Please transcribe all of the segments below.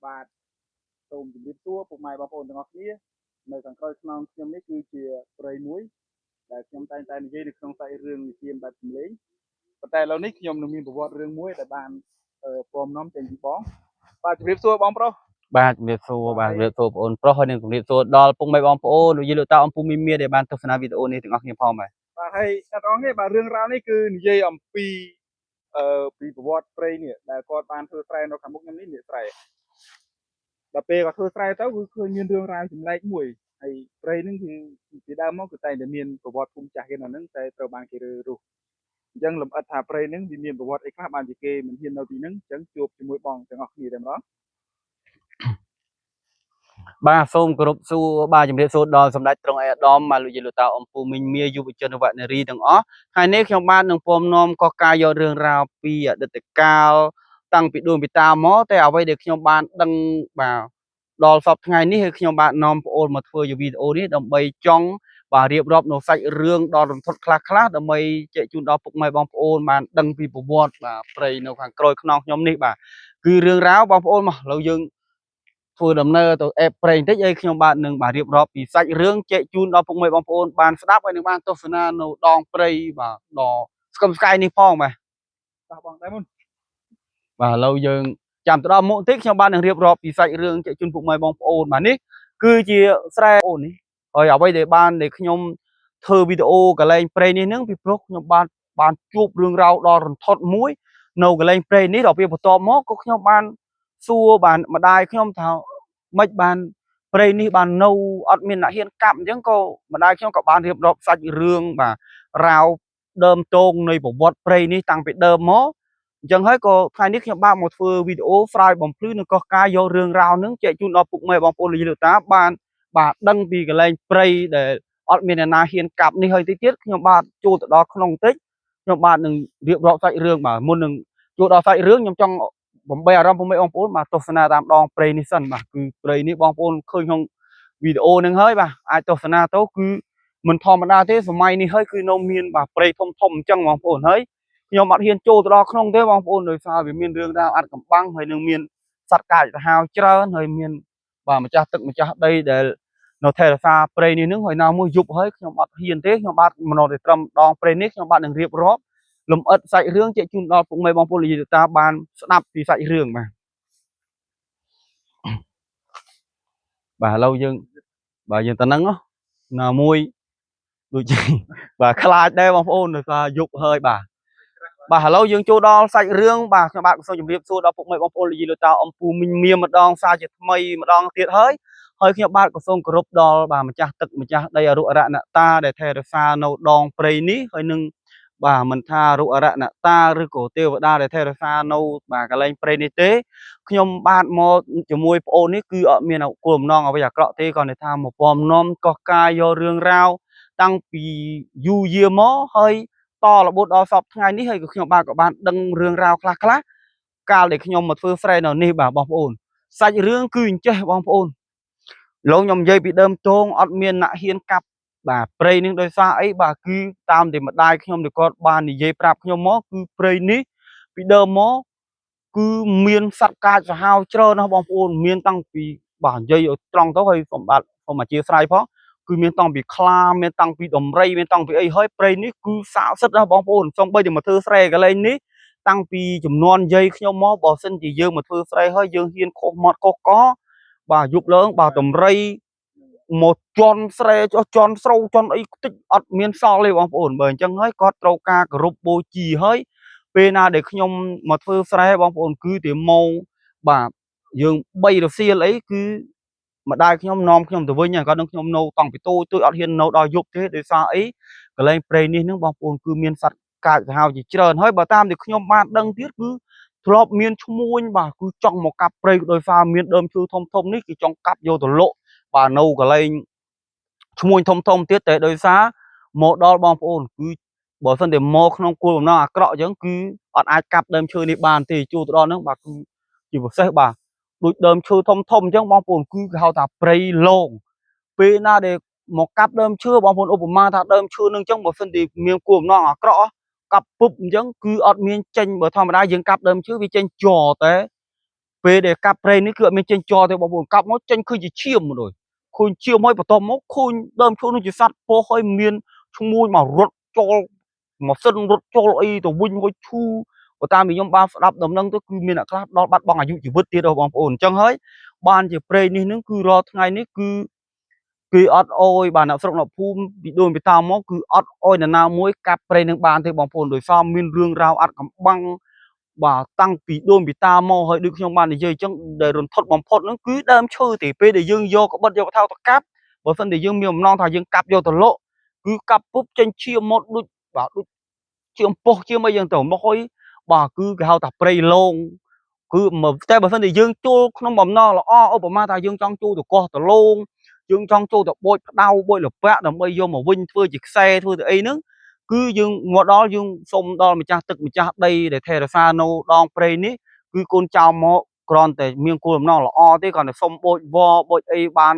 បាទសូមជម្រាបសួរពុកម៉ែបងប្អូនទាំងអស់គ្នានៅខាងក្រោយខ្នងខ្ញុំនេះគឺជាព្រៃមួយដែលខ្ញុំតែងតែនិយាយនៅក្នុងសាច់រឿងនិទានបែបសម្លេងប៉ុន្តែឥឡូវនេះខ្ញុំនឹងមានប្រវត្តិរឿងមួយដែលបានពំនាំចេញពីបងបាទជម្រាបសួរបងប្រុសបាទជំរាបសួរបាទជំរាបសួរបងប្អូនប្រុសហើយនឹងជំរាបសួរដល់ពុកម៉ែបងប្អូននិយាយលោកតាអំពូមីមៀដែលបានទស្សនាវីដេអូនេះទាំងអស់គ្នាផងបាទហើយអ្នកទាំងអស់គ្នាបាទរឿងរ៉ាវនេះគឺនិយាយអំពីពីប្រវត្តិព្រៃនេះដែលគាត់បានធ្វើស្រែនៅខាងមុខខ្ញុំនេះនេះស្រែដល់ពេលគាត់ធ្វើស្រែទៅគឺឃើញមានរឿងរ៉ាវចម្លែកមួយហើយព្រៃហ្នឹងគឺពីដើមមកគឺតែតែមានប្រវត្តិភូមិចាស់គេនៅហ្នឹងតែត្រូវបានគេរើរុះអញ្ចឹងលំអិតថាព្រៃហ្នឹងវាមានប្រវត្តិអីខ្លះបានជាគេមិនហ៊ាននៅទីហ្នឹងអញ្ចឹងជួបជាមួយបងទាំងអស់គ្នាតែម្ដងបាទសូមគោរពសួរបាទជំរាបសួរដល់សម្ដេចត្រង់ឯកឧត្តមបាទលោកយាយលោកតាអំពូមីមៀយុវជនវនារីទាំងអស់ថ្ងៃនេះខ្ញុំបាននឹងពំនាំកកការយករឿងរ៉ាវពីអតីតកាលតាំងពីដូនពីតាមកតែអ្វីដែលខ្ញុំបានដឹងបាទដល់សពថ្ងៃនេះគឺខ្ញុំបាននាំប្អូនមកធ្វើជាវីដេអូនេះដើម្បីចង់បាទរៀបរាប់នៅសាច់រឿងដល់រន្ធត់ខ្លះៗដើម្បីចែកជូនដល់ពុកម៉ែបងប្អូនបានដឹងពីប្រវត្តិបាទព្រៃនៅខាងក្រោយខ្នងខ្ញុំនេះបាទគឺរឿងរ៉ាវបងប្អូនមកឥឡូវយើងធ្វើដំណើរទៅអេបព្រៃបន្តិចឲ្យខ្ញុំបាទនឹងបាទរៀបរាប់ពីសាច់រឿងចែកជូនដល់ពុកម៉ែបងប្អូនបានស្ដាប់ហើយនឹងបានទស្សនានៅដងព្រៃបាទដ៏ស្កឹមស្កៃនេះផងបាទតោះបងតែមុនបាទឥឡូវយើងចាំទៅដល់មុខបន្តិចខ្ញុំបាននឹងរៀបរាប់ពីសាច់រឿងចែកជូនពុកម៉ែបងប្អូនបាទនេះគឺជាស្រែអូននេះហើយអ្វីដែលបានដែលខ្ញុំធ្វើវីដេអូកលែងព្រៃនេះនឹងពីព្រោះខ្ញុំបានជួបរឿងរ៉ាវដ៏រន្ធត់មួយនៅកលែងព្រៃនេះដល់ពេលបន្ទាប់មកក៏ខ្ញុំបានសួរបានម្ដាយខ្ញុំថាម៉េចបានព្រៃនេះបាននៅអត់មានអ្នកហ៊ានកាប់អញ្ចឹងក៏ម្ដាយខ្ញុំក៏បានរៀបរាប់សាច់រឿងបាទរាវដើមតោងនៃប្រវត្តិព្រៃនេះតាំងពីដើមមកអញ្ចឹងហើយក៏ថ្ងៃនេះខ្ញុំបានមកធ្វើវីដេអូស្រាយបំភ្លឺនិងកោះការយករឿងរ៉ាវនឹងចែកជូនដល់ពុកម៉ែបងប្អូនលោកយាយលោកតាបានបាទដឹងពីកលែងព្រៃដែលអត់មានអ្នកណាហ៊ានកាប់នេះហើយតិចទៀតខ្ញុំបាទចូលទៅដល់ក្នុងបន្តិចខ្ញុំបាទនឹងរៀបរាប់សាច់រឿងបាទមុននឹងចូលដល់សាច់រឿងខ្ញុំចង់បំបីអារម្មណ៍ពុកម៉ែបងប្អូនបាទទស្សនាតាមដងព្រៃនេះសិនបាទគឺព្រៃនេះបងប្អូនឃើញក្នុងវីដេអូនឹងហើយបាទអាចទស្សនាទៅគឺមិនធម្មតាទេសម័យនេះហើយគឺនៅមានបាទព្រៃធំធំអញ្ចឹងបងប្អូនហើយខ្ញុំអត់ហ៊ានចូលទៅដល់ក្នុងទេបងប្អូនដោយសារវាមានរឿងរ៉ាវអាត់កំបាំងហើយនឹងមានសត្វកាចសាហាវច្រើនហើយមានបាទម្ចាស់ទឹកម្ចាស់ដីដែលនៅថែរក្សាព្រៃនេះនឹងហើយណាមួយយប់ហើយខ្ញុំអត់ហ៊ានទេខ្ញុំបាទមិននៅតែត្រឹមដងព្រៃនេះខ្ញុំបាទនឹងរៀបរាប់លំអិតសាច់រឿងជែកជូនដល់ពុកម៉ែបងប្អូនលោកយាយលោកតាបានស្ដាប់ពីសាច់រឿងបាទឥឡូវយើងបាទយើងទៅនឹងណាមួយដូចជាបាទខ្លាចដែរបងប្អូនដោយសារយប់ហើយបាទឥឡូវយើងចូលដល់សាច់រឿងបាទខ្ញុំបាទសូមជម្រាបសួរដល់ពុកម៉ែបងប្អូនលោកយាយលោកតាអំពូមីងមៀម្ដងសារជាថ្មីម្ដងទៀតហើយខ្ញុំបាទក៏សូមគោរពដល់បាទម្ចាស់ទឹកម្ចាស់ដីអរុអរណតាដែលថែរក្សានៅដងព្រៃនេះហើយនឹងបាទមិនថារុអរណតាឬក៏ទេវតាដែលថែរក្សានៅបាទកន្លែងព្រៃនេះទេខ្ញុំបាទមកជាមួយប្អូននេះគឺអត់មានគោលបំណងអ្វីអាក្រក់ទេគ្រាន់តែថាមកពំនាំកោះកាយយករឿងរ៉ាវតាំងពីយូរយារមកហើយតរហូតដល់សពថ្ងៃនេះហើយក៏ខ្ញុំបាទក៏បានដឹងរឿងរ៉ាវខ្លះកាលដែលខ្ញុំមកធ្វើស្រែនៅនេះបាទបងប្អូនសាច់រឿងគឺអញ្ចេះបងប្អូនលោកខ្ញុំនិយាយពីដើមតងអត់មានអ្នកហ៊ានកាប់បាទព្រៃនឹងដោយសារអីបាទគឺតាមតែម្ដាយខ្ញុំដែលគាត់បាននិយាយប្រាប់ខ្ញុំមកគឺព្រៃនេះពីដើមមកគឺមានសត្វកាចសាហាវច្រើនណាស់បងប្អូនមានតាំងពីបាទនិយាយឲ្យត្រង់ទៅហើយសម្បត្តិសូមអធិស្ឋានផងគឺមានតាំងពីខ្លាមានតាំងពីដំរីមានតាំងពីអីហើយព្រៃនេះគឺស័ក្តិសិទ្ធិណាស់បងប្អូនសូម្បីតែមកធ្វើស្រែកន្លែងនេះតាំងពីចំនួនយាយខ្ញុំមកបើសិនជាយើងមកធ្វើស្រែហើយយើងហ៊ានខុសមាត់ខុសកបាទយប់ឡើងបាទដំរីមកជន់ស្រែជន់ស្រូវជន់អីតិចអត់មានសល់ទេបងប្អូនបើអញ្ចឹងហើយគាត់ត្រូវការគោរពបូជាហើយពេលណាដែលខ្ញុំមកធ្វើស្រែបងប្អូនគឺតែម៉ោងបាទយើង3រសៀលអីគឺម្ដាយខ្ញុំនាំខ្ញុំទៅវិញហើយគាត់នឹងខ្ញុំនៅតាំងពីតូចអត់ហ៊ាននៅដល់យប់ទេដោយសារអីកន្លែងព្រៃនេះនឹងបងប្អូនគឺមានសត្វកាចសាហាវជាច្រើនហើយបើតាមដែលខ្ញុំបានដឹងទៀតគឺធ្លាប់មានឈ្មួញបាទគឺចង់មកកាប់ព្រៃដោយសារមានដើមឈើធំធំនេះគឺចង់កាប់យកទៅលក់បាទនៅកន្លែងឈ្មួញធំទៀតតែដោយសារមកដល់បងប្អូនគឺបើសិនតែមកក្នុងគោលបំណងអាក្រក់អញ្ចឹងគឺអត់អាចកាប់ដើមឈើនេះបានទេជួទៅដល់ហ្នឹងបាទគឺជាពិសេសបាទដូចដើមឈើធំអញ្ចឹងបងប្អូនគឺគេហៅថាព្រៃឡងពេលណាដែលមកកាប់ដើមឈើបងប្អូនឧបមាថាដើមឈើនឹងអញ្ចឹងបើសិនជាមានគោលបំណងអាក្រក់កាប់ពុបអញ្ចឹងគឺអត់មានចេញបើធម្មតាយើងកាប់ដើមឈើវាចេញជ័រតែ ពេលដែលកាប់ព្រៃនេះគឺអត់មានចេញចោលទេបងប្អូនកាប់មកចេញឃើញជាឈាមrồiឃើញឈាមហើយបន្ទាប់មកឃើញដើមឈើនោះជាសត្វពោះហើយមានឈ្មោះមករត់ចូលម៉ាស៊ីនរត់ចូលអីទៅវិញហើយឈូបើតាមខ្ញុំបានស្ដាប់ដំណឹងទៅគឺមានអ្នកខ្លះដល់បាត់បង់អាយុជីវិតទៀតបងប្អូនអញ្ចឹងហើយបានជាព្រៃនេះនឹងគឺរាល់ថ្ងៃនេះគឺអត់អោយបាទអ្នកស្រុកអ្នកភូមិពីដូនពីតាមកគឺអត់អោយនរណាមួយកាប់ព្រៃនឹងបានទេបងប្អូនដោយសារមានរឿងរ៉ាវអាត់កំបាំងបាទតាំងពីដូនពីតាមកហើយដូចខ្ញុំបាននិយាយអញ្ចឹងដែលរន្ធត់បំផុតហ្នឹងគឺដើមឈើទេពេលដែលយើងយកក្បិតយកថោទៅកាប់បើមិនតែយើងមានបំណងថាយើងកាប់យកទៅលក់គឺកាប់ពុបចេញឈាមមកដូចបាទដូចជាអំប៉ុស្តិ៍ជាអីយ៉ាងទៅមកហើយបាទគឺគេហៅថាព្រៃឡងគឺតែបើមិនតែយើងចូលក្នុងបំណងល្អឧបមាថាយើងចង់ចូលទៅកោះតឡងយើងចង់ចូលទៅបូចផ្ដៅបូចលពាក់ដើម្បីយកមកវិញធ្វើជាខ្សែធ្វើទៅអីហ្នឹងគឺយើងមកដល់យើងសុំដល់ម្ចាស់ទឹកម្ចាស់ដីដែលថែរក្សានៅដងព្រៃនេះគឺកូនចៅមកគ្រាន់តែមានគោលបំណងល្អទេគ្រាន់តែសុំបូចវបូចអីបាន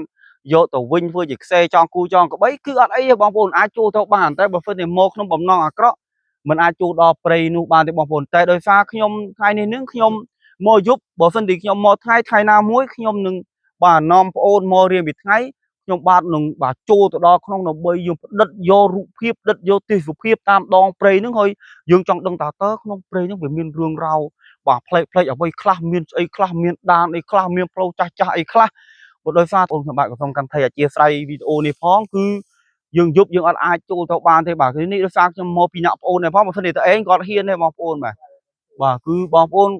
យកទៅវិញធ្វើជាខ្សែចងគូចងក្បីគឺអត់អីទេបងប្អូនអាចចូលទៅបានតែបើមិនតែមកក្នុងបំណងអាក្រក់មិនអាចចូលដល់ព្រៃនោះបានទេបងប្អូនតែដោយសារខ្ញុំថ្ងៃនេះនឹងខ្ញុំមកយប់បើមិនតែខ្ញុំមកថ្ងៃណាមួយខ្ញុំនឹងបាទនាំប្អូនមករៀនពីថ្ងៃខ្ញុំបាទនឹងបាទចូលទៅដល់ក្នុងដើម្បីយើងផ្ដិតយករូបភាពផ្ដិតយកទេសភាពតាមដងព្រៃហ្នឹងហើយយើងចង់ដឹងតើក្នុងព្រៃហ្នឹងវាមានរឿងរ៉ាវបាទផ្លេចអ្វីខ្លះមានស្អីខ្លះមានដានអីខ្លះមានផ្លូវចាស់អីខ្លះបើដោយសារបងខ្ញុំបាទក៏សូមកាន់ថៃអធិស្ឋានវីដេអូនេះផងគឺយើងយប់យើងអត់អាចចូលទៅបានទេបាទគឺនេះដោយសារខ្ញុំមកពីអ្នកប្អូនដែរផងបើមិនតែឯងគាត់ហ៊ានទេបងប្អូនបាទគឺបងប្អូន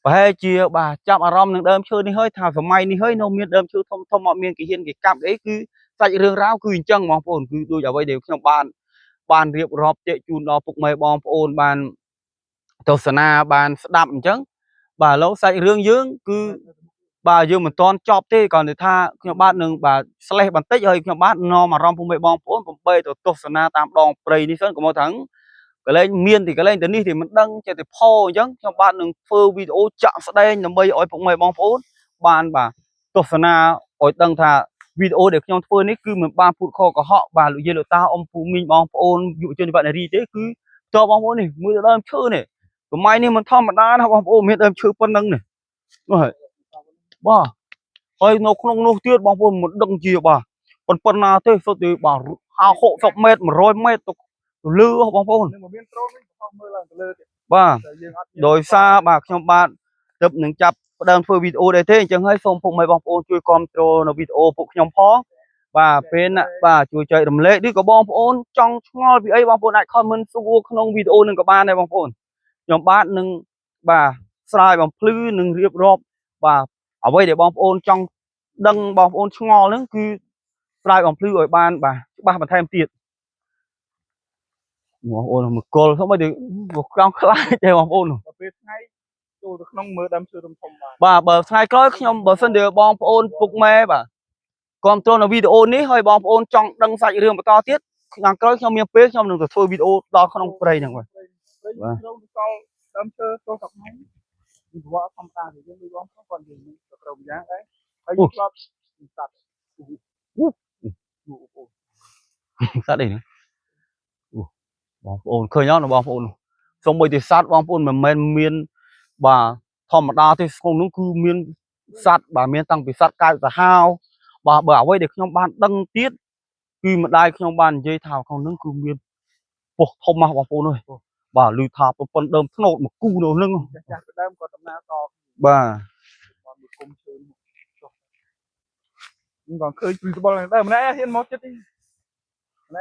ប្រហែលជាបាទចាប់អារម្មណ៍នឹងដើមឈើនេះហើយថាសម័យនេះហើយនៅមានដើមឈើធំអត់មានគេហ៊ានគេកាប់អីគឺសាច់រឿងរ៉ាវគឺអញ្ចឹងបងប្អូនគឺដូចអ្វីដែលខ្ញុំបានរៀបរាប់ជែកជូនដល់ពុកម៉ែបងប្អូនបានទស្សនាបានស្ដាប់អញ្ចឹងបាទឥឡូវសាច់រឿងយើងគឺបាទយើងមិនទាន់ចប់ទេគ្រាន់តែថាខ្ញុំបាទនឹងបាទស្លេះបន្តិចហើយខ្ញុំបាទនាំអារម្មណ៍ពុកម៉ែបងប្អូនបំបីទៅទស្សនាតាមដងព្រៃនេះសិនកុំថាកលែងមានទីកលែងទៅនេះthìមិនដឹងចេះតែផអញ្ចឹងខ្ញុំបាទនឹងធ្វើវីដេអូចាក់ស្ដែងដើម្បីឲ្យពុកម៉ែបងប្អូនបានបាទទស្សនាឲ្យដឹងថាវីដេអូដែលខ្ញុំធ្វើនេះគឺមិនបានพูดខកុហកបាទលោកយាយលោកតាអ៊ំពូមីងបងប្អូនយុវជនវណ្ណរីទេគឺតើបងប្អូននេះមើលដើមឈើនេះសម័យនេះមិនធម្មតាណាបងប្អូនមានដើមឈើប៉ុណ្ណឹងនេះនោះហើយបាទហើយនៅក្នុងនោះទៀតបងប្អូនមិនដឹងជាបាទប៉ុណ្ណាទេសុទ្ធតែបាទ50 ម៉ែត្រ100 ម៉ែត្រទៅលើបងប្អូនមានដ្រូនវិញបោះមើលឡើងទៅលើទៀតបាទដោយសារបាទខ្ញុំបាទទើបនឹងចាប់ផ្ដើមធ្វើវីដេអូដែរទេអញ្ចឹងហើយសូមពុកម៉ែបងប្អូនជួយគាំទ្រនៅវីដេអូពួកខ្ញុំផងបាទពេលណាបាទជួយចែករំលែកឬក៏បងប្អូនចង់ឆ្ងល់ពីអីបងប្អូនអាចខមមិនសួរក្នុងវីដេអូនឹងក៏បានដែរបងប្អូនខ្ញុំបាទនឹងបាទស្រាយបំភ្លឺនឹងរៀបរាប់បាទអ្វីដែលបងប្អូនចង់ដឹងបងប្អូនឆ្ងល់ហ្នឹងគឺស្រាយបំភ្លឺឲ្យបានបាទច្បាស់បន្ថែមទៀតបងប្អូនមកគល់ស្អីទៅចង់ខ្លាចទេបងប្អូនពេលថ្ងៃចូលទៅក្នុងមើលដើមឈើធំបាទបើថ្ងៃក្រោយខ្ញុំបើសិនជាបងប្អូនពុកម៉ែបាទគាំទ្រនៅវីដេអូនេះហើយបងប្អូនចង់ដឹងសាច់រឿងបន្តទៀតថ្ងៃក្រោយខ្ញុំមានពេលខ្ញុំនឹងទៅធ្វើវីដេអូដល់ក្នុងព្រៃហ្នឹងបាទបាទដើមឈើចូលស្រុកហ្នឹងពីប្រវត្តិធម្មតាយើងដូចបងគាត់និយាយទៅក្រៅយ៉ាងដែរហើយយើងឆ្លប់សត្វសត្វអីហ្នឹងបងប្អូនឃើញអត់បងប្អូនសូម្បីតែសត្វបងប្អូនមិនមែនមានបាទធម្មតាទេក្នុងនោះគឺមានសត្វបាទមានតាំងពីសត្វកែវសាហាវបាទបើអ្វីដែលខ្ញុំបានដឹងទៀតគឺម្ដាយខ្ញុំបាននិយាយថាក្នុងនោះគឺមានពោះធំណាស់បងប្អូនអើយបាទឮថាប្រពន្ធដើមធ្នោតមកគូនៅនឹងចាស់ដើមក៏ដំណើរតបាទមកគុំជើងខ្ញុំក៏ឃើញពីស្បល់ដែរម្នាក់ហ៊ានមកចិត្តទេ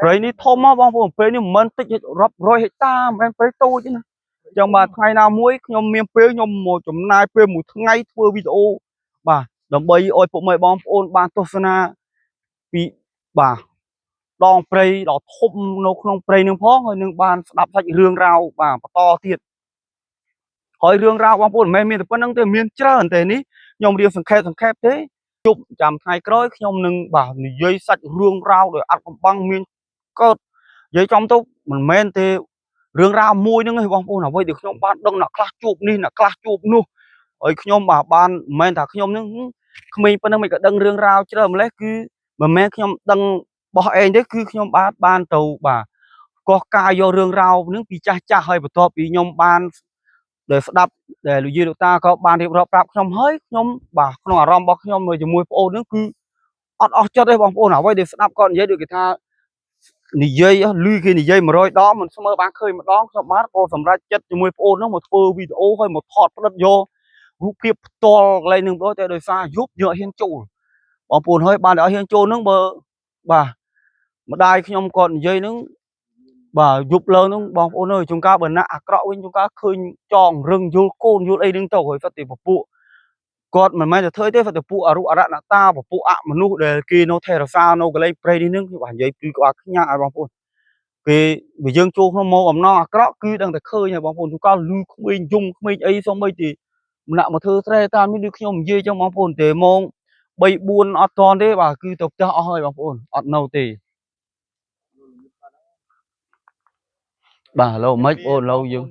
ព្រៃនេះធំមកបងប្អូនព្រៃនេះមិនមែនតិចរាប់រយហិកតាមិនមែនព្រៃតូចទេណាអញ្ចឹងបាទថ្ងៃណាមួយខ្ញុំមានពេលខ្ញុំមកចំណាយពេលមួយថ្ងៃធ្វើវីដេអូបាទដើម្បីឲ្យពុកម៉ែបងប្អូនបានទស្សនាពីបាទដងព្រៃដ៏ធំនៅក្នុងព្រៃនឹងផងហើយនឹងបានស្ដាប់សាច់រឿងរ៉ាវបាទបន្តទៀតហើយរឿងរ៉ាវបងប្អូនមិនមែនមានតែប៉ុណ្្នឹងទេមានច្រើនតែនេះខ្ញុំរៀបសង្ខេបទេជប់ចាំថ្ងៃក្រោយខ្ញុំនឹងបាទនិយាយសាច់រឿងរ៉ាវដោយអត់កំបាំងមានកើតនិយាយចំទៅមិនមែនទេរឿងរ៉ាវមួយហ្នឹងឯងបងប្អូនអ្វីដែលខ្ញុំបានដឹងអ្នកខ្លះជួបនេះអ្នកខ្លះជួបនោះហើយខ្ញុំបាទបានមិនមែនថាខ្ញុំហ្នឹងក្មេងប៉ុណ្ណឹងមិនក៏ដឹងរឿងរ៉ាវច្រើនម្លេះគឺមិនមែនខ្ញុំដឹងបោះឯងទេគឺខ្ញុំបានទៅបាទកោះកាយយករឿងរ៉ាវហ្នឹងពីចាស់ហើយបន្ទាប់ពីខ្ញុំបាន để đáp để lưu ý được ta có ban điệp rập rạp nhom hơi nhom bà không là rom bọc nhom rồi chỉ mùi ô nữa cứ ọt cho đây bóng ô nào vậy để đáp con dễ được cái tha nỉ dây lùi cái nỉ dây mà rồi đó mình mơ bán khơi mà đó xong mát cô sầm ra chất chỉ mùi ô nó một phơ video hơi một thọt đất vô rút kiếp to lên nương đối đời xa giúp nhựa hiên chủ bóng ô hơi ban đã hiên chủ nương bờ bà mà đai nhom còn dây nương bà giúp lớn nương bóng ô nơi chúng ta bẩn nạ cọ bên chúng ta khơi tròn rừng vô côn vô đây đứng tàu hồi phát tiền phục vụ còn mình may là thôi thế phải được phụ ở ruộng đã ta và phụ ạ mà nu để kia nó theo sao nó cái lấy play đi nước bản giấy cứ qua cái nhà bằng phụ cái vì dương chu nó mô ẩm no cái đó cứ đang được khơi nhà bằng phụ chúng ta lưu không bình dung không bình ấy xong bây thì nặng mà thưa thế ta mới được nhom dây trong bằng phụ để mong bay buôn ở toàn đấy bà cứ tập cho hơi bằng phụ ở nâu thì bà lâu mấy ôn lâu dương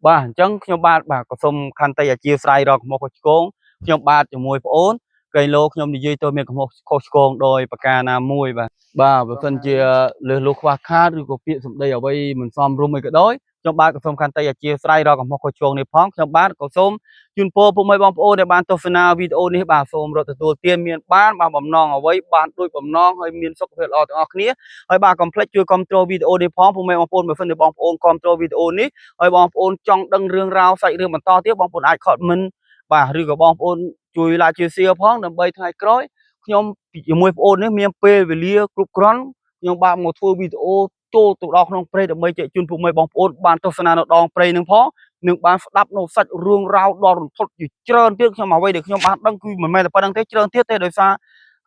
bà chẳng nhom bà có xong khăn tay chia sài rồi một cái con nhom ba cho mùi ổn cây lô nhom đi dây tôi mình có một con đôi bạc ca na mùi bà và phần chia lừa lục hoa khá rồi có việc sum đây ở đây mình xóm room mình cái đói trong ba có xong khăn tay chia sài rồi có một cái chuồng này phong trong ba có xôm chun po po mấy bom po để ban tô final video này bà xôm rồi từ tiền miền bán bà bầm non ở đây bán đôi bầm non hơi miền sốc về lọt ở kia hơi bà complete chưa control video này phong po mấy bom po mà phần để bom po control video này hơi bom po trong đăng rương rau sậy rương mình to tiếp bom po ai khỏi mình bà rư có bom po chui lại chia sẻ phong đầm bay thay cối nhom mùi ôn ấy miền pe về lia cục cron nhom ba một thua video cho tụi đọc nông pre đầm bay chạy chun phụ mày bom ôn ban tô sana nó đong pre nương phó nương ban đắp nó sạch rương rau đòn thốt gì trơn tiếc nhưng mà quay được nhom bạn đăng cư mình mày là phải đăng thế trơn tiếc thế đời xa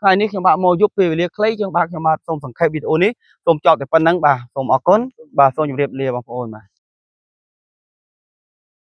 hai ní nhom bạn mua giúp về lia clay nhom bạn nhom bạn xong phần khai video ní xong chọn để phân nắng bà xong ở con bà xong nhom đẹp lia bom ôn mà